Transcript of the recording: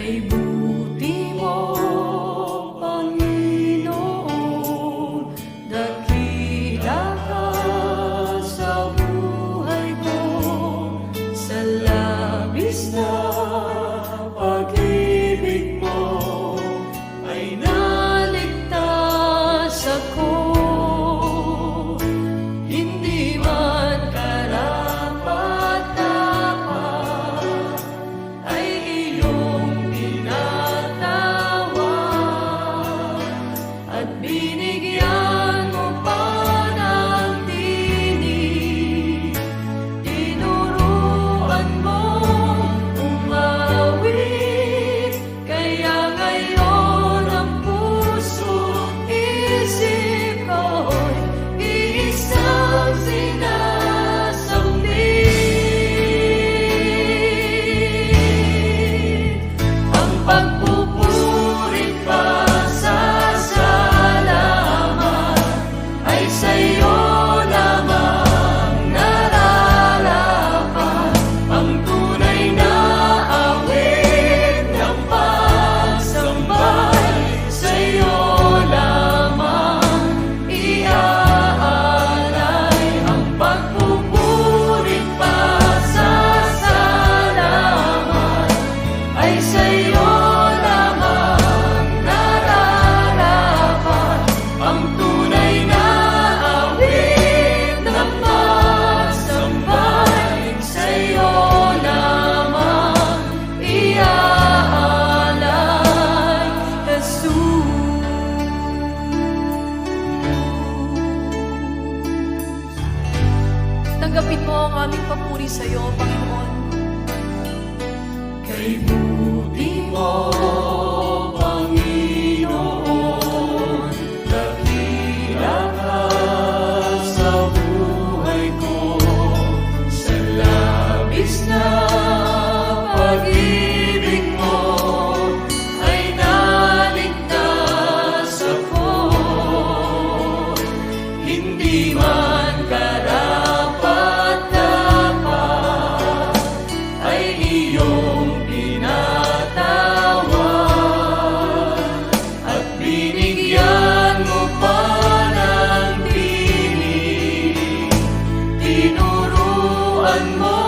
Kay buti mo, Panginoon, dakila ka sa buhay ko, sa labis na pag-ibig mo ay naligtas ako. Hindi man karapat-dapat ay iyong pinatawad at binigyan mo pa ng tinig. Tinuruan mo umawit, kaya ngayon ang puso't isip ko'y isang sinasambit. Ang pagpupurit pasasalamat ay sa'yo lamang nararapat. Ang tunay na awit ng pagsambay sa'yo lamang iaalay. Ang pagpupurit pasasalamat ay sa'yo lamang nararapat. Ang tunay na awit ng pagsambay sa'yo lamang iaalay, Jesus. Tanggapin mo ang aming papuri sa'yo, Panginoon. Kay buti mo, Panginoon, dakila ka sa buhay ko, sa labis na pag-ibig mo ay naligtas ako. Hindi man karapat-dapat ay iyong pinatawad at binigyan mo pa ng tinig. Tinuruan mo